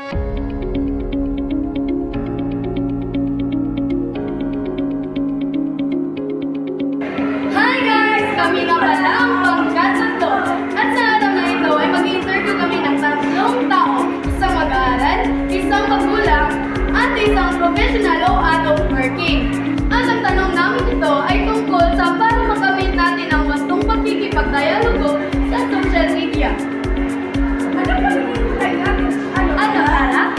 Hi guys! Kami nga pala ang pangkatatlo. At sa araw na ito ay mag-interview kami ng tatlong tao. Isang mag-aaral, isang magulang, at isang professional o adult working. At ang tanong namin ito ay tungkol sa paano makamit natin ang wastong pakikipagdialogo sa social media. Ano ba hinihintay natin? Ano para?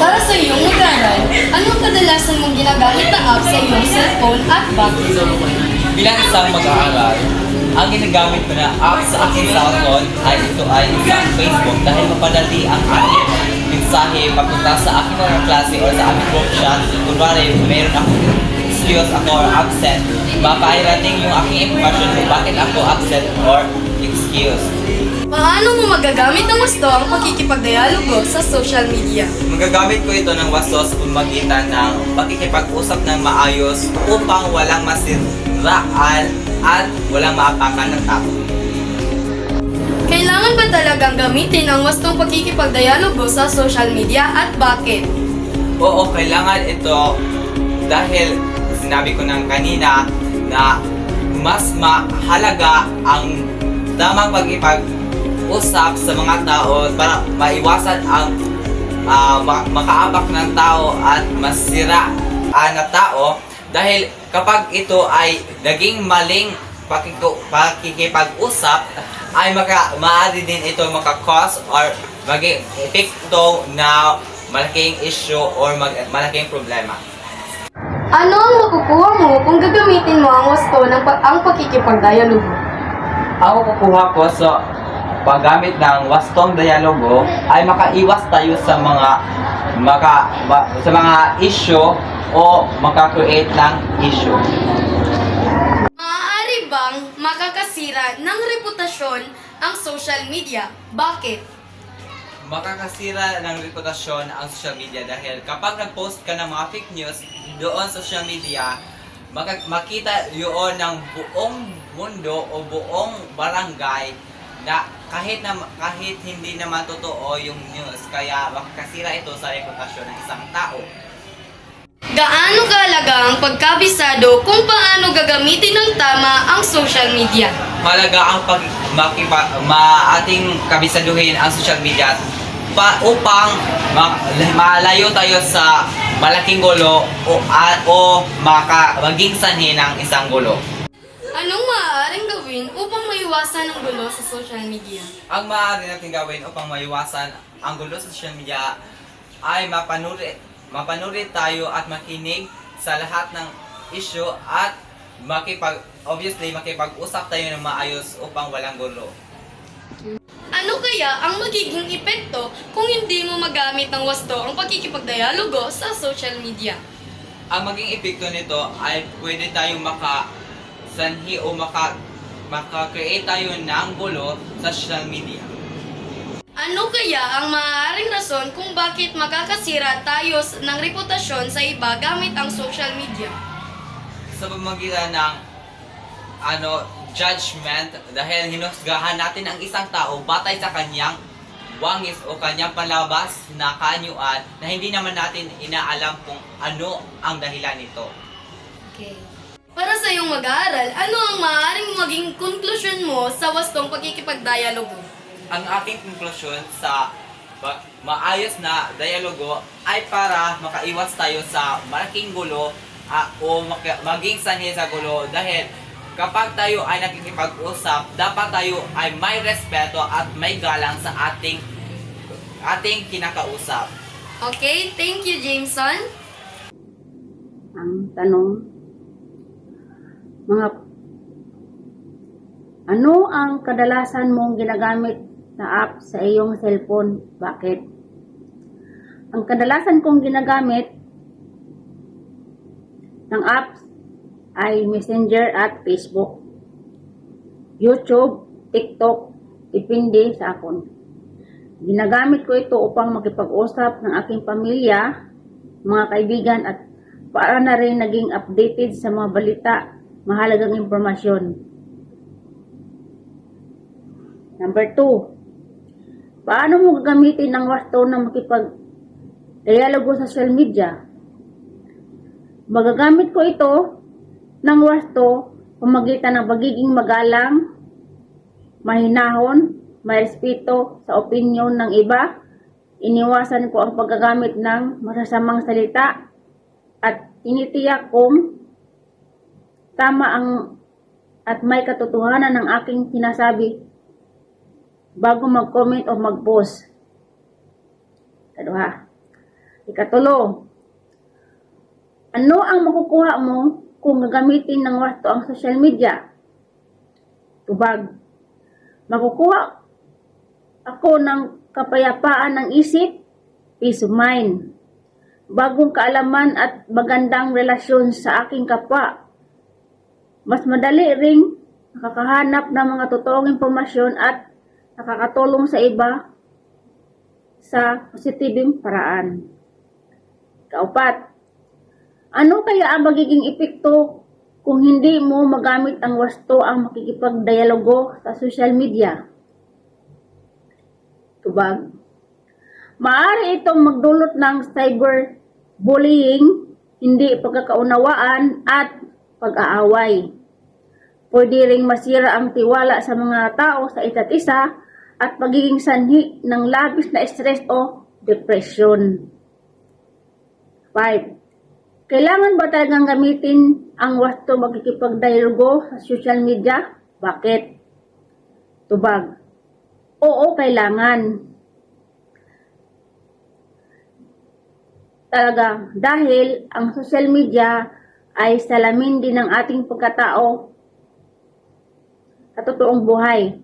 Para sa iyong mag-aaral, anong kadalasan mong ginagamit na app sa iyong cellphone at bakit? Bilang isang mag-aaral, ang ginagamit ko na app sa aking cellphone ay isang Facebook dahil mapadali ang aking mensahe papunta sa aking mga klase o sa aming group chat. Kunwari, mayroon akong excuse ako or absent, makairating yung aking information kung bakit ako absent or excuse. Paano mo magagamit ng gusto ang pakikipagdialogo sa social media? Magagamit ko ito ng wasto sa pamagitan ng pakikipag-usap ng maayos upang walang masiraan at walang maapakan ng tao. Kailangan ba talagang gamitin ang wastong pakikipagdialogo sa social media at bakit? Oo, kailangan ito dahil sinabi ko ng kanina na mas mahalaga ang tamang pag-usap sa mga tao para maiwasan ang makaabak ng tao at masiraan na tao dahil kapag ito ay naging maling pakikipag-usap ay maaari din ito maka-cause or maging epekto na malaking issue or malaking problema. Ano ang makukuha mo kung gagamitin mo ang wasto ng ang pakikipagdialogo? Ang kukuha ko sa paggamit ng wastong dialogo ay makaiwas tayo sa mga issue o maka-create ng issue. Maaari bang makakasira ng reputasyon ang social media? Bakit? Makakasira ng reputasyon ang social media dahil kapag nag-post ka ng mga fake news doon sa social media, makita yun ng buong mundo o buong barangay na kahit hindi naman totoo yung news, kaya makakasira ito sa reputasyon ng isang tao. Gaano kahalaga ang pagkabisado kung paano gagamitin ng tama ang social media? Malaga ang ating kabisaduhin ang social media upang malayo tayo sa malaking gulo o maging sanhi ng isang gulo. Anong maaaring gawin upang maiwasan ang gulo sa social media? Ang maaari natin gawin upang maiwasan ang gulo sa social media ay mapanuri tayo at makinig sa lahat ng issue at makipag-usap tayo ng maayos upang walang gulo. Ano kaya ang magiging epekto kung hindi mo magamit ng wasto ang pakikipagdialogo sa social media? Ang maging epekto nito ay pwede tayong makasanhi o maka-create tayo ng gulo sa social media. Ano kaya ang maaaring rason kung bakit makakasira tayo ng reputasyon sa iba gamit ang social media? Sa pamamagitan ng judgment dahil hinusgahan natin ang isang tao batay sa kanyang wangis o kanyang palabas na kaanyuan na hindi naman natin inaalam kung ano ang dahilan nito. Okay. Para sa iyong mag-aaral, ano ang maaaring maging konklusyon mo sa wastong pakikipagdialogo? Ang aking konklusyon sa maayos na dialogo ay para makaiwas tayo sa malaking gulo o maging sanhi sa gulo dahil kapag tayo ay nakikipag-usap, dapat tayo ay may respeto at may galang sa ating kinakausap. Okay, thank you, Jameson. Ang tanong, ano ang kadalasan mong ginagamit na app sa iyong cellphone? Bakit? Ang kadalasan kong ginagamit ng apps ay Messenger at Facebook, YouTube, TikTok, depende sa akon. Ginagamit ko ito upang makipag-usap ng aking pamilya, mga kaibigan at para na rin naging updated sa mga balita, mahalagang impormasyon. Number 2, Paano mo gagamitin ang wasto na makipag-dialogo sa social media? Magagamit ko ito ng wasto pamagitan ng pagiging magalang, mahinahon, may respeto sa opinyon ng iba. Iniwasan ko ang paggagamit ng masasamang salita at tinitiyak kong tama ang at may katotohanan ng aking sinasabi bago mag-comment o mag-post. Ikatulo, ano ang makukuha mo kung gagamitin ng wasto ang social media? Tubag, makukuha ako ng kapayapaan ng isip, peace of mind, bagong kaalaman at magandang relasyon sa aking kapwa. Mas madali ring nakakahanap ng mga totoong impormasyon at nakakatulong sa iba sa positibong paraan. Kaupat, ano kaya ang magiging epekto kung hindi mo magamit ang wasto ang makikipagdialogo sa social media? Tubag, maaari itong magdulot ng cyberbullying, hindi pagkakaunawaan at pag-aaway. Pwede ring masira ang tiwala sa mga tao sa isa't isa at magiging sanhi ng labis na stress o depression. 5. Kailangan ba talagang gamitin ang wasto makikipagdialogo sa social media? Bakit? Tubag, oo, kailangan. Talaga, dahil ang social media ay salamin din ng ating pagkatao sa totoong buhay.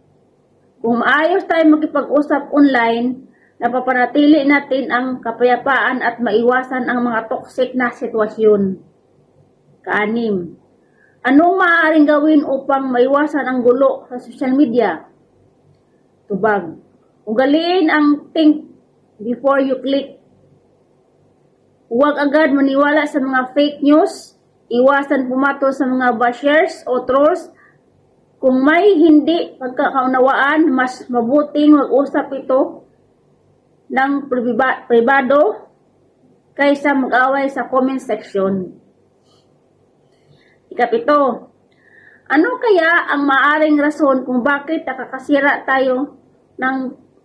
Kung maayos tayo makipag-usap online, napapanatili natin ang kapayapaan at maiwasan ang mga toxic na sitwasyon. 6. Anong maaaring gawin upang maiwasan ang gulo sa social media? Tubag, ugaliin ang think before you click. Huwag agad maniwala sa mga fake news. Iwasan pumatol sa mga bashers o trolls. Kung may hindi pagkakaunawaan, mas mabuting mag-usap ito ng pribado kaysa mag-away sa comment section. 7. Ano kaya ang maaring rason kung bakit nakakasira tayo ng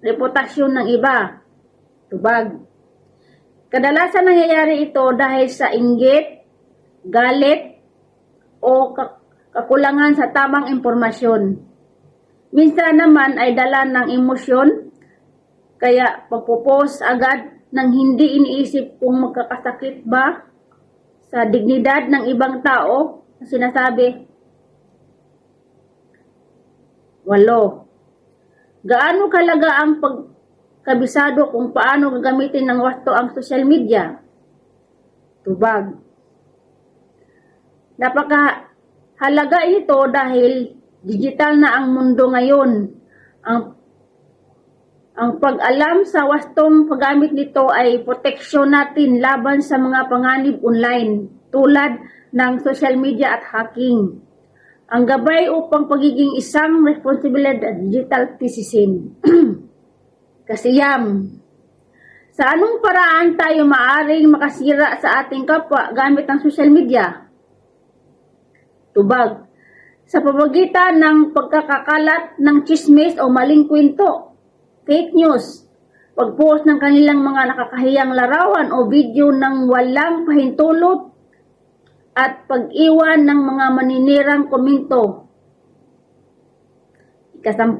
reputasyon ng iba? Tubag, kadalasan nangyayari ito dahil sa inggit, galit, o kakulangan sa tamang impormasyon. Minsan naman ay dala ng emosyon, kaya pagpo-post agad nang hindi iniisip kung magkakasakit ba sa dignidad ng ibang tao na sinasabi. 8. Gaano kalaga ang pagkabisado kung paano gagamitin ng wasto ang social media? Tubag, napakahalaga ito dahil digital na ang mundo ngayon. Ang pag-alam sa wastong paggamit nito ay proteksyon natin laban sa mga panganib online tulad ng social media at hacking. Ang gabay upang pagiging isang responsible digital citizen. Kasiyam, sa anong paraan tayo maaaring makasira sa ating kapwa gamit ang social media? Tubag, sa pamamagitan ng pagkakakalat ng chismis o maling kwento, fake news, pagpost ng kanilang mga nakakahiyang larawan o video ng walang pahintulot, at pag-iwan ng mga maninirang komento. 10.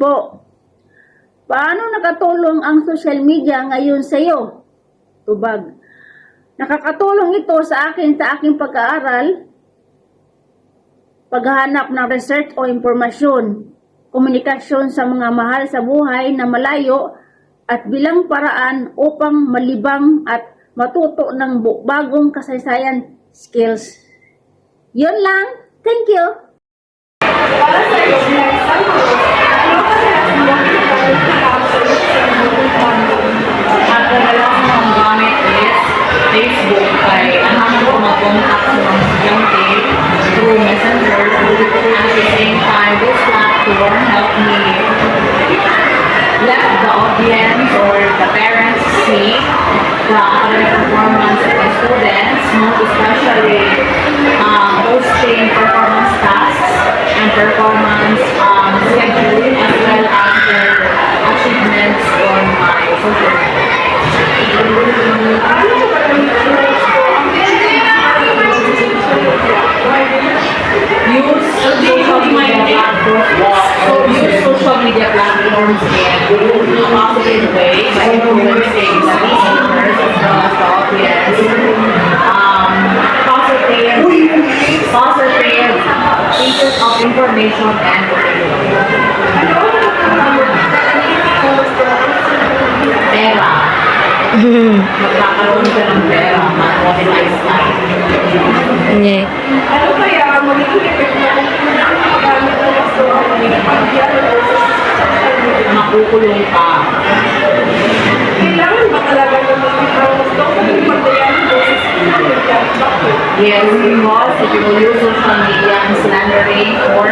Paano nakatulong ang social media ngayon sa iyo? Tubag, nakakatulong ito sa aking pag-aaral, paghahanap ng research o impormasyon, komunikasyon sa mga mahal sa buhay na malayo, at bilang paraan upang malibang at matuto ng bagong kasaysayan skills. Yun lang. Thank you. Para sa example, ano ba Ang kadalas ng gamit is Facebook kay alam ko mag-contact sa mga estudyante through Messenger. At the same time, this platform helped me let the audience see the academic performance of my students, most especially posting performance tasks and performance scheduling as well as their achievements on my social media. Use social media platforms in a positive way by influencing the listeners as well as the audience. Positive pieces of information and pera. Magkakaroon ka ng pera, monetize life. Yeah. Ano kaya ang magiging epekto kung ang paggamit ng gusto ang paggamit ng Makukulong ka. kailangan ba talaga ng mga gusto kung pagdayan ng boses bakit? Yes, because if you will use social media and slandering or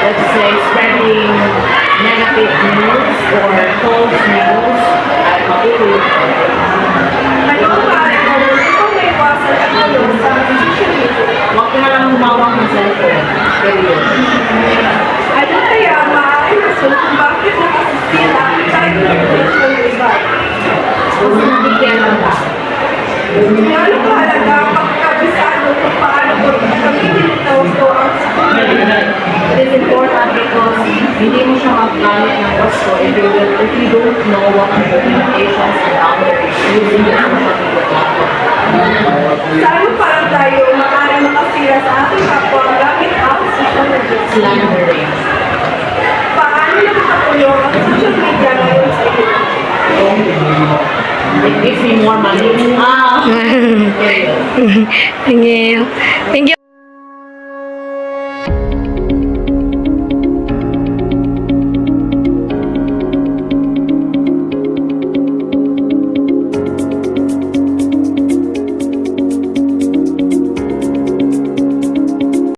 let's say spreading negative news or false news ay makukulong ka. Ano ang maaari mo kung may iwasan at ano sa social media? Huwag ka na lang humawak ng cellphone. Period. Ano kaya maaari rason kung bakit nakasisira tayo ng social media? Kung nabigyan lang ka. Lalo kahalaga ang pagkabisado kung paano ko gamitin ito so ang social media. It is important because hindi mo siya magagamit ng gusto if you don't know what are the limitations and boundaries using the social media platform. Saan parang tayo maaari makasira sa ating kapwa gamit ang social media? Slandering. Paano nakakatulong ang social media ngayon sa iyo? It gives me more money. Thank you. Thank you